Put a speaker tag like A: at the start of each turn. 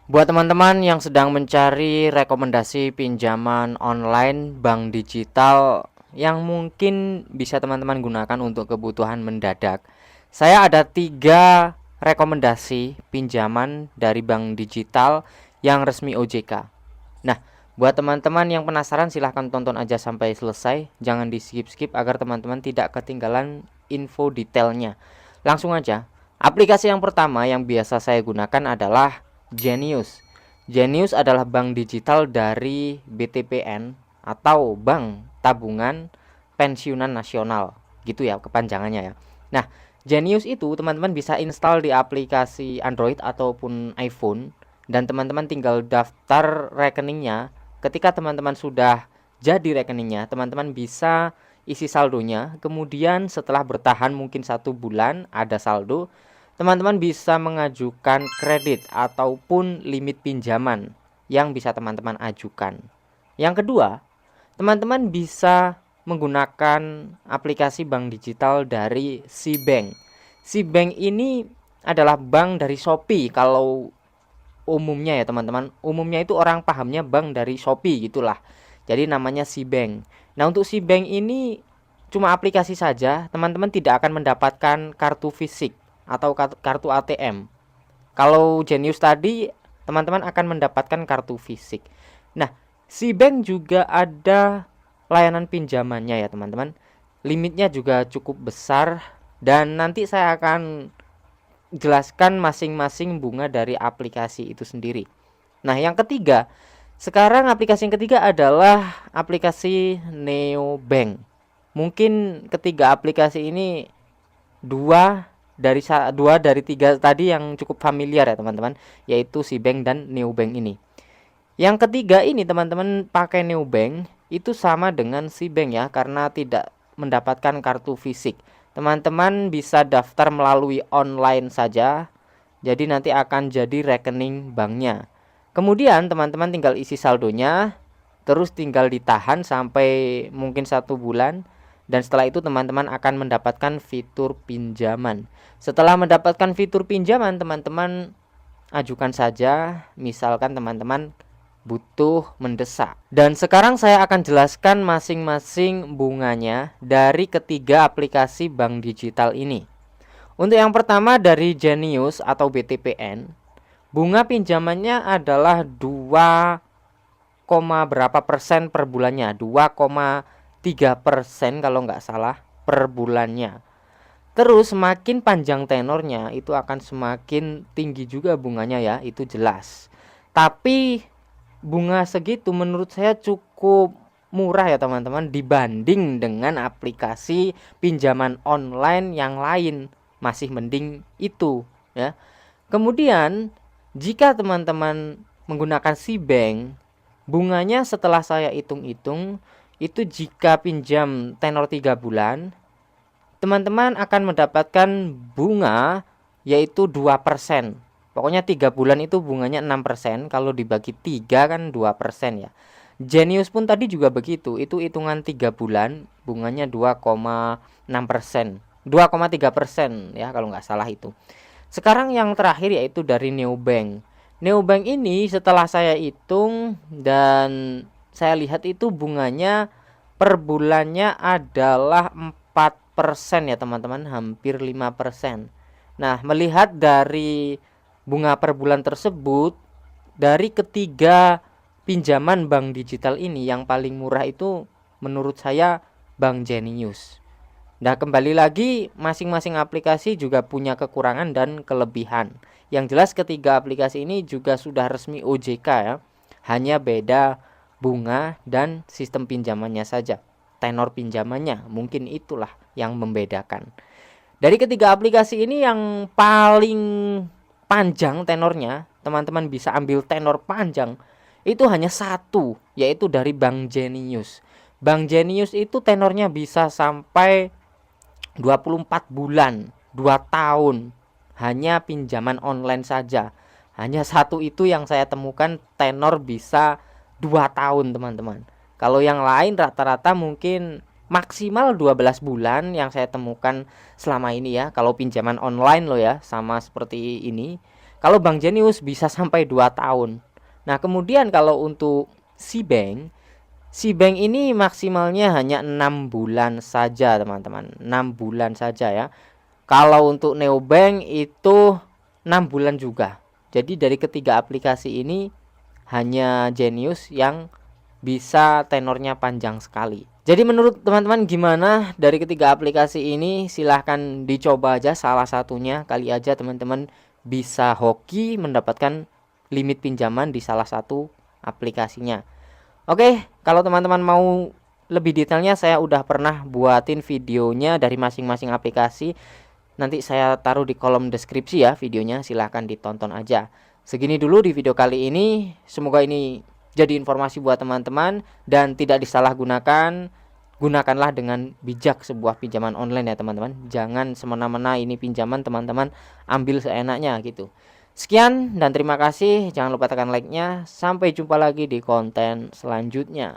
A: Buat teman-teman yang sedang mencari rekomendasi pinjaman online bank digital yang mungkin bisa teman-teman gunakan untuk kebutuhan mendadak, saya ada 3 rekomendasi pinjaman dari bank digital yang resmi OJK. Nah, buat teman-teman yang penasaran silahkan tonton aja sampai selesai, jangan di skip-skip agar teman-teman tidak ketinggalan info detailnya. Langsung aja, aplikasi yang pertama yang biasa saya gunakan adalah Genius. Genius adalah bank digital dari BTPN atau Bank Tabungan Pensiunan Nasional, gitu ya kepanjangannya ya. Nah, Genius itu teman-teman bisa install di aplikasi Android ataupun iPhone, dan teman-teman tinggal daftar rekeningnya. Ketika teman-teman sudah jadi rekeningnya, teman-teman bisa isi saldonya. Kemudian setelah bertahan mungkin 1 bulan ada saldo, teman-teman bisa mengajukan kredit ataupun limit pinjaman yang bisa teman-teman ajukan. Yang kedua, teman-teman bisa menggunakan aplikasi bank digital dari Sibank. Sibank ini adalah bank dari Shopee kalau umumnya ya teman-teman. Umumnya itu orang pahamnya bank dari Shopee gitulah. Jadi namanya Sibank. Nah, untuk Sibank ini cuma aplikasi saja, teman-teman tidak akan mendapatkan kartu fisik atau kartu ATM. Kalau Genius tadi, teman-teman akan mendapatkan kartu fisik. Nah, Sibank juga ada layanan pinjamannya ya teman-teman. Limitnya juga cukup besar, dan nanti saya akan jelaskan masing-masing bunga dari aplikasi itu sendiri. Nah, yang ketiga, sekarang aplikasi yang ketiga adalah aplikasi Neobank. Mungkin ketiga aplikasi ini dua dua dari tiga tadi yang cukup familiar ya teman-teman, yaitu si bank dan Neobank ini. Yang ketiga ini teman-teman pakai Neobank itu sama dengan si bank ya, karena tidak mendapatkan kartu fisik. Teman-teman bisa daftar melalui online saja. Jadi nanti akan jadi rekening banknya. Kemudian teman-teman tinggal isi saldonya, terus tinggal ditahan sampai mungkin 1 bulan, dan setelah itu teman-teman akan mendapatkan fitur pinjaman. Setelah mendapatkan fitur pinjaman, teman-teman ajukan saja, misalkan teman-teman butuh mendesak. Dan sekarang saya akan jelaskan masing-masing bunganya dari ketiga aplikasi bank digital ini. Untuk yang pertama dari Genius atau BTPN, bunga pinjamannya adalah 2, berapa persen per bulannya, 2,3% kalau nggak salah per bulannya. Terus semakin panjang tenornya itu akan semakin tinggi juga bunganya ya, itu jelas. Tapi bunga segitu menurut saya cukup murah ya teman-teman, dibanding dengan aplikasi pinjaman online yang lain. Masih mending itu ya. Kemudian jika teman-teman menggunakan si bank, bunganya setelah saya hitung-hitung itu jika pinjam tenor 3 bulan, teman-teman akan mendapatkan bunga yaitu 2%. Pokoknya 3 bulan itu bunganya 6%, kalau dibagi 3 kan 2% ya. Genius pun tadi juga begitu, itu hitungan 3 bulan bunganya 2,6%. 2,3% ya kalau nggak salah itu. Sekarang yang terakhir yaitu dari Neobank. Neobank ini setelah saya hitung dan saya lihat itu bunganya per bulannya adalah 4% ya teman-teman, hampir 5%. Nah, melihat dari bunga per bulan tersebut, dari ketiga pinjaman bank digital ini yang paling murah itu menurut saya Bank Genius. Nah, kembali lagi masing-masing aplikasi juga punya kekurangan dan kelebihan. Yang jelas ketiga aplikasi ini juga sudah resmi OJK ya. Hanya beda bunga dan sistem pinjamannya saja. Tenor pinjamannya mungkin itulah yang membedakan. Dari ketiga aplikasi ini yang paling panjang tenornya, teman-teman bisa ambil tenor panjang itu hanya satu, yaitu dari Bank Genius. Bank Genius itu tenornya bisa sampai 24 bulan, 2 tahun, hanya pinjaman online saja. Hanya satu itu yang saya temukan tenor bisa 2 tahun teman-teman. Kalau yang lain rata-rata mungkin maksimal 12 bulan yang saya temukan selama ini ya, kalau pinjaman online loh ya, sama seperti ini. Kalau Bank Jenius bisa sampai 2 tahun. Nah, kemudian kalau untuk Si Bank ini maksimalnya hanya 6 bulan saja, teman-teman. 6 bulan saja ya. Kalau untuk Neobank itu 6 bulan juga. Jadi dari ketiga aplikasi ini hanya Genius yang bisa tenornya panjang sekali. Jadi menurut teman-teman gimana dari ketiga aplikasi ini? Silahkan dicoba aja salah satunya. Kali aja teman-teman bisa hoki mendapatkan limit pinjaman di salah satu aplikasinya. Oke, kalau teman-teman mau lebih detailnya saya udah pernah buatin videonya dari masing-masing aplikasi. Nanti saya taruh di kolom deskripsi ya videonya, silahkan ditonton aja. Segini dulu di video kali ini. Semoga ini jadi informasi buat teman-teman dan tidak disalahgunakan. Gunakanlah dengan bijak sebuah pinjaman online ya teman-teman. Jangan semena-mena ini pinjaman teman-teman ambil seenaknya gitu. Sekian dan terima kasih. Jangan lupa tekan like-nya. Sampai jumpa lagi di konten selanjutnya.